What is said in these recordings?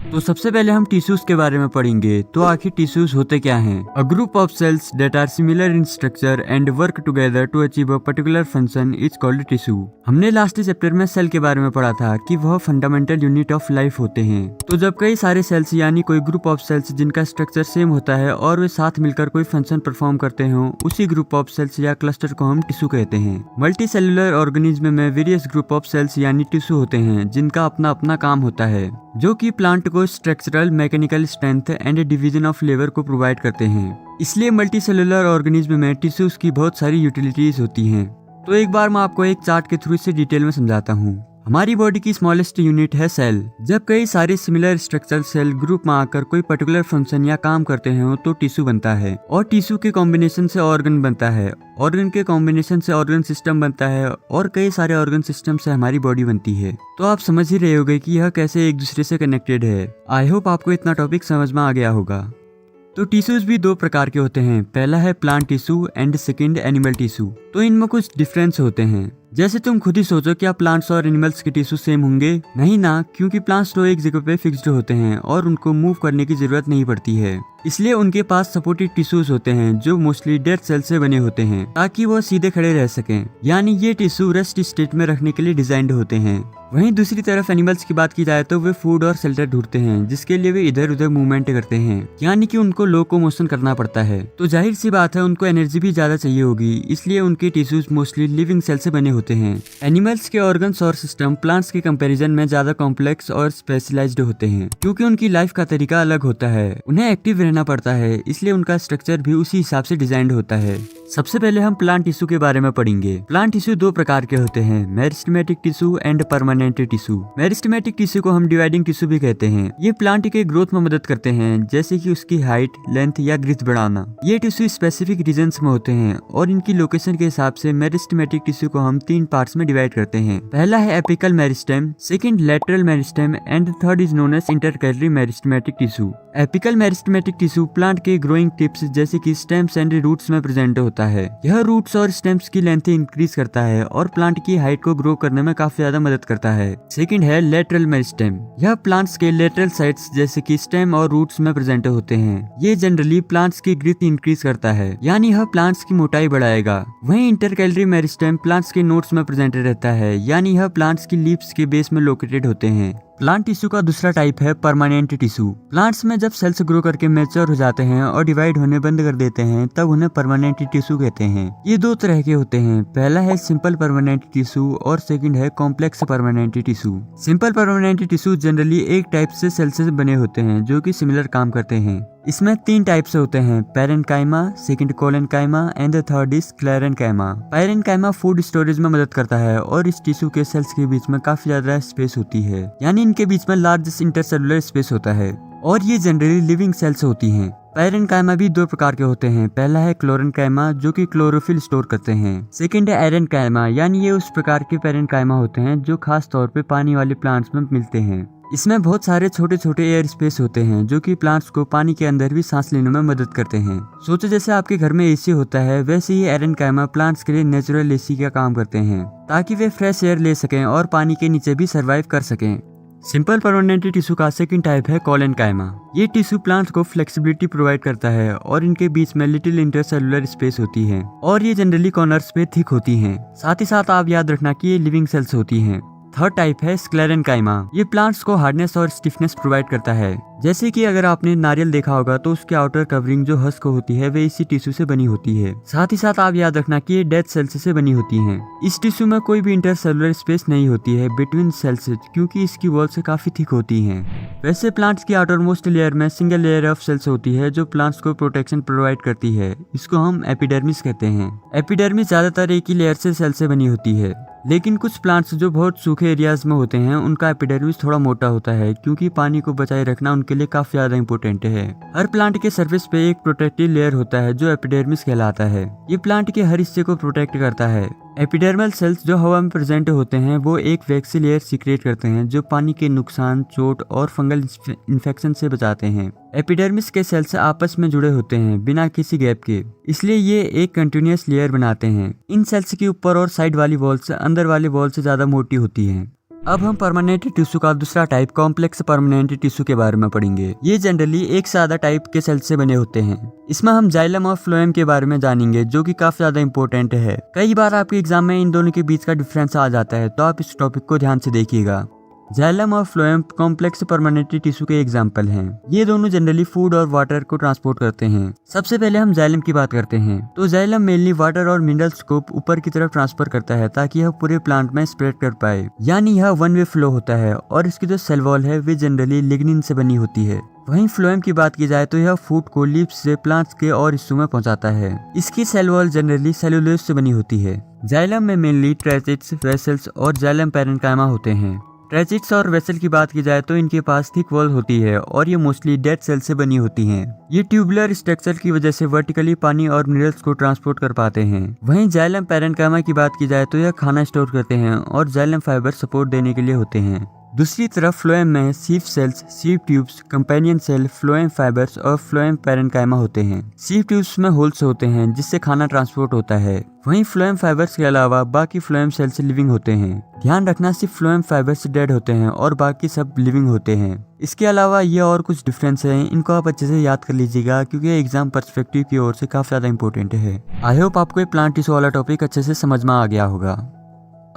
तो सबसे पहले हम टिश्यूज के बारे में पढ़ेंगे। तो आखिर टिश्यूज होते क्या हैं? A group of cells that are similar in structure and work together to achieve a particular function is called tissue. हमने लास्ट चैप्टर में सेल के बारे में पढ़ा था कि वह फंडामेंटल यूनिट ऑफ लाइफ होते हैं। तो जब कई सारे सेल्स यानी कोई ग्रुप ऑफ सेल्स जिनका स्ट्रक्चर सेम होता है और वे साथ मिलकर कोई फंक्शन परफॉर्म करते हो, उसी ग्रुप ऑफ सेल्स या क्लस्टर को हम टिश्यू कहते हैं। मल्टी सेलुलर ऑर्गेनिज्म में वेरियस ग्रुप ऑफ सेल्स यानी टिश्यू होते हैं जिनका अपना अपना काम होता है, जो कि प्लांट को structural, mechanical strength and division of labour को प्रोवाइड करते हैं। इसलिए मल्टी सेलुलर ऑर्गेनिज्म में टिश्यूज की बहुत सारी यूटिलिटीज होती हैं। तो एक बार मैं आपको एक चार्ट के थ्रू इसे डिटेल में समझाता हूँ। हमारी बॉडी की स्मॉलेस्ट यूनिट है सेल। जब कई सारे सिमिलर स्ट्रक्चरल सेल ग्रुप में आकर कोई पर्टिकुलर फंक्शन या काम करते हैं तो टिश्यू बनता है, और टिश्यू के कॉम्बिनेशन से ऑर्गन बनता है, ऑर्गन के कॉम्बिनेशन से ऑर्गन सिस्टम बनता है, और कई सारे ऑर्गन सिस्टम से हमारी बॉडी बनती है। तो आप समझ ही रहे होंगे कि यह कैसे एक दूसरे से कनेक्टेड है। आई होप आपको इतना टॉपिक समझ में आ गया होगा। तो टिश्यूज भी दो प्रकार के होते हैं। पहला है plant tissue and second animal tissue. तो इनमें कुछ डिफरेंस होते हैं। जैसे तुम खुद ही सोचो, क्या प्लांट्स और एनिमल्स के टिश्यू सेम होंगे? नहीं ना, क्योंकि प्लांट्स तो एक जगह पे फिक्स्ड होते हैं और उनको मूव करने की जरूरत नहीं पड़ती है। इसलिए उनके पास सपोर्टिव टिश्यूज होते हैं जो मोस्टली डेड सेल से बने होते हैं, ताकि वो सीधे खड़े रह सकें। यानी ये टिश्यू रेस्ट स्टेट में रखने के लिए डिजाइंड होते हैं। वहीं दूसरी तरफ एनिमल्स की बात की जाए तो वे फूड और शेल्टर ढूंढते हैं, जिसके लिए वे इधर उधर मूवमेंट करते हैं, यानी कि उनको लोकोमोशन करना पड़ता है। तो जाहिर सी बात है उनको एनर्जी भी ज्यादा चाहिए होगी, इसलिए उनके टिश्यूज मोस्टली लिविंग सेल से बने होते हैं। एनिमल्स के ऑर्गन्स और सिस्टम प्लांट्स के कंपैरिजन में ज्यादा कॉम्प्लेक्स और स्पेशलाइज्ड होते हैं, क्योंकि उनकी लाइफ का तरीका अलग होता है। उन्हें एक्टिव रहना पड़ता है, इसलिए उनका स्ट्रक्चर भी उसी हिसाब से डिजाइंड होता है। सबसे पहले हम प्लांट टिश्यू के बारे में पढ़ेंगे। प्लांट टिश्यू दो प्रकार के होते हैं, meristematic tissue and permanent tissue. Meristematic tissue को हम डिवाइडिंग टिश्यू भी कहते हैं। ये प्लांट के ग्रोथ में मदद करते हैं, जैसे कि उसकी हाइट, लेंथ या ग्रोथ बढ़ाना। ये टिश्यू स्पेसिफिक रीजन्स में होते हैं और इनकी लोकेशन के हिसाब से मेरिस्टेमेटिक टिश्यू को हम तीन पार्ट्स में डिवाइड करते हैं। पहला है apical meristem, second lateral meristem and third is known as intercalary meristematic tissue. Apical meristematic tissue plant के ग्रोइंग टिप्स जैसे कि स्टेम्स एंड रूट्स में प्रेजेंट होता है। यह रूट्स और स्टेम्स की लेंथ इंक्रीज करता है और प्लांट की हाइट को ग्रो करने में काफी ज्यादा मदद करता है। सेकंड है लेटरल मेरिस्टेम। यह प्लांट्स के लेटरल साइड्स जैसे कि स्टेम और रूट्स में प्रेजेंट होते हैं। ये जनरली प्लांट्स की ग्रोथ इंक्रीज करता है, यानी यह प्लांट्स की मोटाई बढ़ाएगा। वहीं इंटरकैलरी मेरिस्टेम प्लांट्स के नोड्स में प्रेजेंट रहता है, यानी यह प्लांट्स की लीव्स के बेस में लोकेटेड होते हैं। प्लांट टिश्यू का दूसरा टाइप है परमानेंट टिश्यू। प्लांट्स में जब सेल्स ग्रो करके मैच्योर हो जाते हैं और डिवाइड होने बंद कर देते हैं, तब उन्हें परमानेंट टिश्यू कहते हैं। ये दो तरह के होते हैं, पहला है सिंपल परमानेंट टिश्यू और सेकंड है complex permanent tissue. Simple permanent tissue generally एक टाइप से सेल से बने होते हैं जो कि सिमिलर काम करते हैं। इसमें तीन टाइप से होते हैं, parenchyma, second collenchyma and third is sclerenchyma. Parenchyma food storage में मदद करता है और इस टिश्यू के सेल्स के बीच में काफी ज्यादा स्पेस होती है, यानी इनके बीच में लार्जेस्ट इंटरसेलुलर स्पेस होता है, और ये जनरली लिविंग सेल्स होती हैं। पैरेन्काइमा भी दो प्रकार के होते हैं, पहला है क्लोरेन्काइमा जो कि क्लोरोफिल स्टोर करते हैं। सेकंड है एरेन्काइमा, यानी ये उस प्रकार के पैरेन्काइमा होते हैं जो खास तौर पे पानी वाले प्लांट्स में मिलते हैं। इसमें बहुत सारे छोटे छोटे एयर स्पेस होते हैं जो कि प्लांट्स को पानी के अंदर भी सांस लेने में मदद करते हैं। सोचो जैसे आपके घर में एसी होता है, वैसे ही एरेन्काइमा प्लांट्स के लिए नेचुरल एसी का काम करते हैं, ताकि वे फ्रेश एयर ले सकें और पानी के नीचे भी सर्वाइव कर सकें। सिंपल परमानेंट टिश्यू का सेकंड टाइप है कोलेन्काइमा। ये टिश्यू प्लांट्स को फ्लेक्सिबिलिटी प्रोवाइड करता है और इनके बीच में लिटिल इंटरसेलुलर स्पेस होती है, और ये जनरली कॉर्नर्स पे थिक होती हैं। साथ ही साथ आप याद रखना कि ये लिविंग सेल्स होती हैं। थर्ड टाइप है स्क्लेरेन्काइमा। ये प्लांट्स को हार्डनेस और स्टिफनेस प्रोवाइड करता है। जैसे कि अगर आपने नारियल देखा होगा तो उसकी आउटर कवरिंग जो हस्क होती है वे इसी टिश्यू से बनी होती है। साथ ही साथ आप याद रखना कि ये डेड सेल्स से बनी होती हैं। इस टिश्यू में कोई भी इंटरसेलुलर स्पेस नहीं होती है बिटवीन सेल्स, क्योंकि इसकी वॉल से काफी थिक होती हैं। वैसे प्लांट्स की आउटर मोस्ट लेयर में सिंगल लेयर ऑफ सेल्स होती है जो प्लांट्स को प्रोटेक्शन प्रोवाइड करती है। इसको हम एपिडर्मिस कहते हैं। एपिडर्मिस ज्यादातर एक ही लेयर से सेल से बनी होती है, लेकिन कुछ प्लांट्स जो बहुत सूखे एरियाज में होते हैं उनका एपिडर्मिस थोड़ा मोटा होता है, क्योंकि पानी को बचाए रखना उनके लिए काफी ज्यादा इंपॉर्टेंट है। हर प्लांट के सरफेस पे एक प्रोटेक्टिव लेयर होता है जो एपिडर्मिस कहलाता है। ये प्लांट के हर हिस्से को प्रोटेक्ट करता है। एपिडर्मल सेल्स जो हवा में प्रेजेंट होते हैं वो एक वैक्सी लेयर सीक्रेट करते हैं जो पानी के नुकसान, चोट और फंगल इन्फेक्शन से बचाते हैं। एपिडर्मिस के सेल्स आपस में जुड़े होते हैं बिना किसी गैप के, इसलिए ये एक कंटिन्यूअस लेयर बनाते हैं। इन सेल्स के ऊपर और साइड वाली वॉल्स अंदर वाली वॉल से ज्यादा मोटी होती हैं। अब हम परमानेंट टिश्यू का दूसरा टाइप कॉम्प्लेक्स परमानेंट टिश्यू के बारे में पढ़ेंगे। ये जनरली एक सादा टाइप के सेल से बने होते हैं। इसमें हम जाइलम और फ्लोएम के बारे में जानेंगे, जो कि काफी ज्यादा इंपॉर्टेंट है। कई बार आपके एग्जाम में इन दोनों के बीच का डिफरेंस आ जाता है, तो आप इस टॉपिक को ध्यान से देखिएगा। जाइलम और फ्लोएम कॉम्प्लेक्स परमानेंट टिश्यू के एग्जाम्पल हैं। ये दोनों जनरली फूड और वाटर को ट्रांसपोर्ट करते हैं। सबसे पहले हम जाइलम की बात करते हैं। तो जाइलम मेनली वाटर और मिनरल्स को ऊपर की तरफ ट्रांसफर करता है ताकि यह पूरे प्लांट में स्प्रेड कर पाए, यानी यह वन वे फ्लो होता है। और इसकी जो सेल वॉल है वे जनरली लिग्निन से बनी होती है। वहीं फ्लोएम की बात की जाए तो यह फूड को लीव्स से प्लांट्स के और हिस्सों में पहुंचाता है। इसकी सेल वॉल जनरली सेलुलोज से बनी होती है। जाइलम में मेनली ट्रेचिट्स, वेसल्स और जाइलम पैरेन्काइमा होते हैं। ट्रेचिट्स और वेसल की बात की जाए तो इनके पास थिक वॉल होती है और ये मोस्टली डेड सेल से बनी होती हैं। ये ट्यूबुलर स्ट्रक्चर की वजह से वर्टिकली पानी और मिनरल्स को ट्रांसपोर्ट कर पाते हैं। वहीं जाइलम पैरेन्काइमा की बात की जाए तो यह खाना स्टोर करते हैं और जाइलम फाइबर सपोर्ट देने के लिए होते हैं। दूसरी तरफ फ्लोएम में sieve cells, sieve tubes, companion cell, phloem fibres और फ्लोएम पैरेन्काइमा होते हैं। सीफ ट्यूब्स में होल्स होते हैं जिससे खाना ट्रांसपोर्ट होता है। वहीं फ्लोएम फाइबर्स के अलावा बाकी फ्लोएम सेल्स लिविंग होते हैं। ध्यान रखना, सिर्फ फ्लोएम फाइबर्स डेड होते हैं और बाकी सब लिविंग होते हैं। इसके अलावा ये और कुछ डिफरेंस है, इनको आप अच्छे से याद कर लीजिएगा क्योंकि एग्जाम पर्सपेक्टिव की ओर से काफी ज्यादा इंपॉर्टेंट है। आई होप आपको ये प्लांट टिश्यू वाला टॉपिक अच्छे से समझ में आ गया होगा।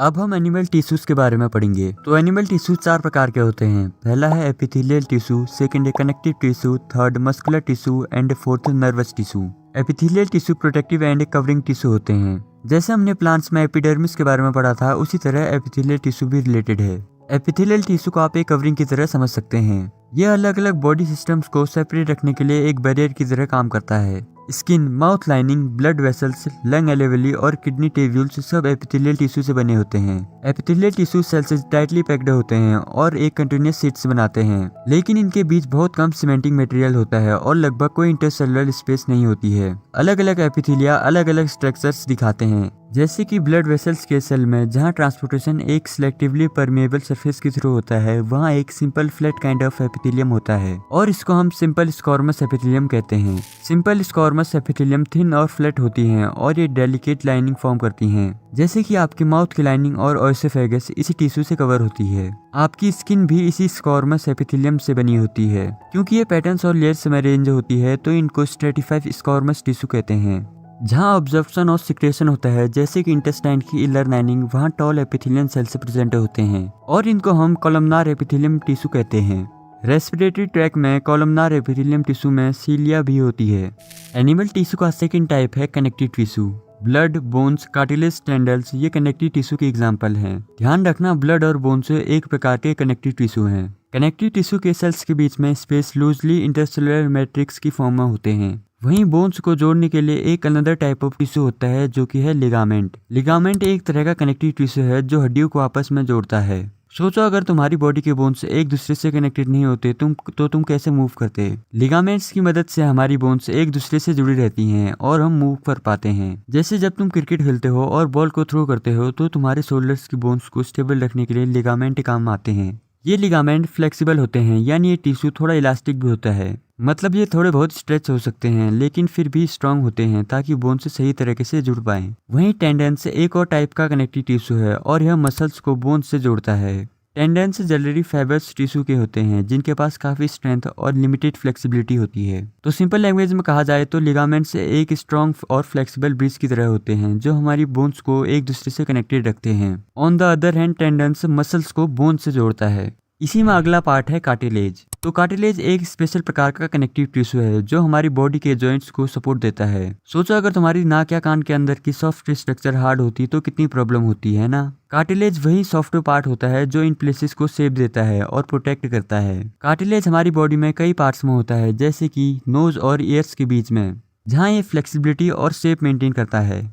अब हम एनिमल टिश्यूज के बारे में पढ़ेंगे। तो एनिमल टिश्यूज 4 प्रकार के होते हैं। पहला है एपिथेलियल टिश्यू, सेकंड है connective tissue, third muscular tissue and fourth nervous tissue. Epithelial tissue protective and covering tissue होते हैं। जैसे हमने प्लांट्स में एपिडर्मिस के बारे में पढ़ा था, उसी तरह एपिथेलियल टिश्यू भी रिलेटेड है। एपिथेलियल टिश्यू को आप एक कवरिंग की तरह समझ सकते हैं। यह अलग अलग बॉडी सिस्टम्स को सेपरेट रखने के लिए एक बैरियर की तरह काम करता है। Skin, mouth lining, blood vessels, lung alveoli और किडनी टेब्यूल्स सब एपिथेलियल टिश्यू से बने होते हैं। Epithelial tissue cells tightly packed होते हैं और एक कंटिन्यूअस शीट्स बनाते हैं, लेकिन इनके बीच बहुत कम सीमेंटिंग मटेरियल होता है और लगभग कोई इंटरसेलुलर स्पेस नहीं होती है। अलग अलग एपिथेलिया अलग अलग स्ट्रक्चर्स दिखाते हैं, जैसे कि ब्लड वेसल्स के सेल में जहां ट्रांसपोर्टेशन एक सिलेक्टिवली परमेबल सरफेस के थ्रू होता है, वहां एक simple flat kind of epithelium होता है और इसको हम सिंपल स्क्वामस एपिथेलियम कहते हैं। सिंपल स्क्वामस एपिथेलियम थिन और फ्लैट होती हैं और ये डेलिकेट लाइनिंग फॉर्म करती हैं, जैसे कि आपकी माउथ की लाइनिंग और ओएसोफेगस इसी टिश्यू से कवर होती है। आपकी स्किन भी इसी स्क्वामस एपिथेलियम से बनी होती है। क्योंकि ये पैटर्न्स और लेयर्स में अरेंज होती है तो इनको स्ट्रेटिफाइड स्क्वामस टिश्यू कहते हैं। जहां ऑब्जर्प्शन और सिक्रेशन होता है, जैसे कि इंटेस्टाइन की इलर लाइनिंग, वहां टॉल एपिथेलियन सेल से प्रेजेंट होते हैं और इनको हम कॉलमनार एपिथेलियम टिश्यू कहते हैं। रेस्पिरेटरी ट्रैक में कॉलमनार एपिथेलियम टिश्यू में सीलिया भी होती है। एनिमल टिश्यू का सेकंड टाइप है connective tissue. Blood, bones, cartilage, टेंडल्स ये कनेक्टिव टिश्यू के एग्जाम्पल हैं। ध्यान रखना, ब्लड और बोन्स एक प्रकार के कनेक्टिव टिश्यू हैं। कनेक्टिव टिश्यू के सेल्स के बीच में स्पेस लूजली इंटरसेलुलर मैट्रिक्स की फॉर्म में होते हैं। वहीं बोन्स को जोड़ने के लिए एक अनदर टाइप ऑफ टिश्यू होता है जो कि है लिगामेंट। लिगामेंट एक तरह का कनेक्टिव टिश्यू है जो हड्डियों को आपस में जोड़ता है। सोचो, अगर तुम्हारी बॉडी के बोन्स एक दूसरे से कनेक्टेड नहीं होते तुम कैसे मूव करते? लिगामेंट्स की मदद से हमारी बोन्स एक दूसरे से जुड़ी रहती हैं और हम मूव कर पाते हैं। जैसे जब तुम क्रिकेट खेलते हो और बॉल को थ्रो करते हो तो तुम्हारे शोल्डर्स की बोन्स को स्टेबल रखने के लिए लिगामेंट काम आते हैं। ये लिगामेंट फ्लेक्सिबल होते हैं, यानी ये टिश्यू थोड़ा इलास्टिक भी होता है। मतलब ये थोड़े बहुत स्ट्रेच हो सकते हैं लेकिन फिर भी स्ट्रांग होते हैं ताकि बोन से सही तरीके से जुड़ पाएं। वहीं टेंडेंस एक और टाइप का कनेक्टिव टिश्यू है और यह मसल्स को बोन से जोड़ता है। टेंडेंस जनरली फाइबर्स टिश्यू के होते हैं जिनके पास काफी स्ट्रेंथ और लिमिटेड फ्लेक्सिबिलिटी होती है। तो सिंपल लैंग्वेज में कहा जाए तो लिगामेंट्स एक स्ट्रॉन्ग और फ्लेक्सिबल ब्रिज की तरह होते हैं जो हमारी बोन्स को एक दूसरे से कनेक्टेड रखते हैं। On the other hand tendons muscles को बोन से जोड़ता है। इसी में अगला पार्ट है कार्टिलेज। तो कार्टिलेज एक स्पेशल प्रकार का कनेक्टिव टिश्यू है जो हमारी बॉडी के जॉइंट्स को सपोर्ट देता है। सोचो, अगर तुम्हारी नाक या कान के अंदर की सॉफ्ट स्ट्रक्चर हार्ड होती तो कितनी प्रॉब्लम होती है ना। कार्टिलेज वही सॉफ्ट पार्ट होता है जो इन प्लेसेस को शेप देता है और प्रोटेक्ट करता है। कार्टिलेज हमारी बॉडी में कई पार्ट्स में होता है, जैसे कि नोज और ईयर्स के बीच में, जहाँ ये फ्लेक्सिबिलिटी और शेप मेंटेन करता है।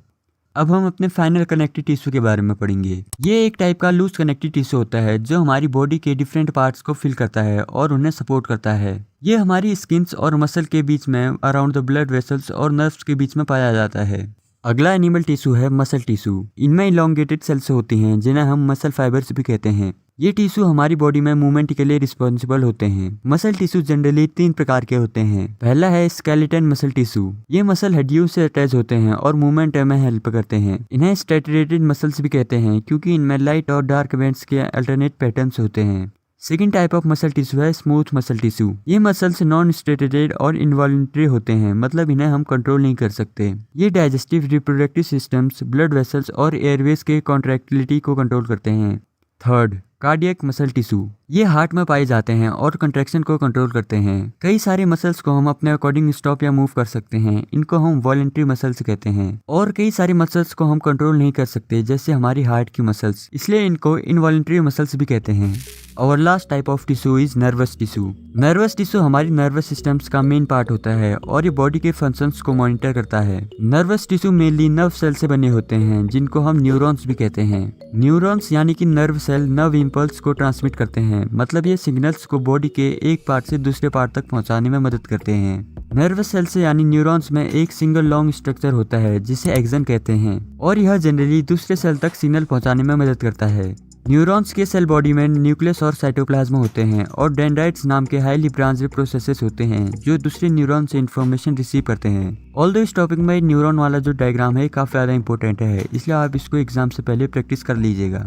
अब हम अपने फाइनल कनेक्टिव टिश्यू के बारे में पढ़ेंगे। ये एक टाइप का लूज कनेक्टिव टिश्यू होता है जो हमारी बॉडी के डिफरेंट पार्ट्स को फिल करता है और उन्हें सपोर्ट करता है। ये हमारी स्किन्स और मसल के बीच में, अराउंड द ब्लड वेसल्स और नर्व्स के बीच में पाया जाता है। अगला एनिमल टिश्यू है मसल टिश्यू। इनमें इलोंगेटेड सेल्स होती हैं जिन्हें हम मसल फाइबर्स भी कहते हैं। ये टिश्यू हमारी बॉडी में मूवमेंट के लिए रिस्पॉन्सिबल होते हैं। मसल टिश्यू जनरली 3 प्रकार के होते हैं। पहला है स्केलेटन मसल टिश्यू। ये मसल हड्डियों से अटैच होते हैं और मूवमेंट में हेल्प करते हैं। इन्हें स्ट्रेटेटेड मसल्स भी कहते हैं क्योंकि इनमें लाइट और डार्क बैंड्स के अल्टरनेट पैटर्न्स होते हैं। Second type of muscle tissue है स्मूथ मसल टिश्यू। ये मसल्स नॉन स्ट्रेटेटेड और इनवॉल्यूंटरी होते हैं, मतलब इन्हें हम कंट्रोल नहीं कर सकते। ये digestive, reproductive systems, blood vessels और एयरवेज के कॉन्ट्रैक्टिलिटी को कंट्रोल करते हैं। Third, cardiac muscle tissue. ये हार्ट में पाए जाते हैं और कंट्रैक्शन को कंट्रोल करते हैं। कई सारे मसल्स को हम अपने अकॉर्डिंग स्टॉप या मूव कर सकते हैं, इनको हम वॉलंटरी मसल्स कहते हैं। और कई सारे मसल्स को हम कंट्रोल नहीं कर सकते, जैसे हमारी हार्ट की मसल्स, इसलिए इनको इनवॉलंटरी मसल्स भी कहते हैं। और last type of tissue is nervous tissue. Nervous tissue हमारी नर्वस सिस्टम्स का मेन पार्ट होता है और ये बॉडी के फंक्शंस को मॉनिटर करता है। Nervous tissue mainly nerve cell से बने होते हैं, जिनको हम न्यूरॉन्स भी कहते हैं। न्यूरॉन्स यानी कि नर्व सेल नर्व इम्पल्स को ट्रांसमिट करते हैं, मतलब ये सिग्नल्स को बॉडी के एक पार्ट से दूसरे पार्ट तक पहुंचाने में मदद करते हैं। नर्वस सेल से यानी न्यूरॉन्स में एक सिंगल लॉन्ग स्ट्रक्चर होता है जिसे एक्सन कहते हैं, और यह जनरली दूसरे सेल तक सिग्नल पहुंचाने में मदद करता है। न्यूरॉन्स के सेल बॉडी में न्यूक्लियस और साइटोप्लाज्म होते हैं और डेंड्राइट्स नाम के हाईली ब्रांच्ड प्रोसेसेस होते हैं जो दूसरे न्यूरॉन से इन्फॉर्मेशन रिसीव करते हैं। ऑल्दो इस टॉपिक में न्यूरॉन वाला जो डायग्राम है काफ़ी ज़्यादा इंपॉर्टेंट है, इसलिए आप इसको एग्जाम से पहले प्रैक्टिस कर लीजिएगा।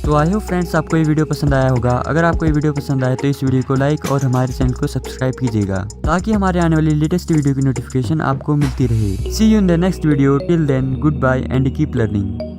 तो आई होप फ्रेंड्स आपको ये वीडियो पसंद आया होगा। अगर आपको ये वीडियो पसंद आए तो इस वीडियो को लाइक और हमारे चैनल को सब्सक्राइब कीजिएगा ताकि हमारे आने वाली लेटेस्ट वीडियो की नोटिफिकेशन आपको मिलती रहे। See you in the next video. Till then goodbye and keep learning.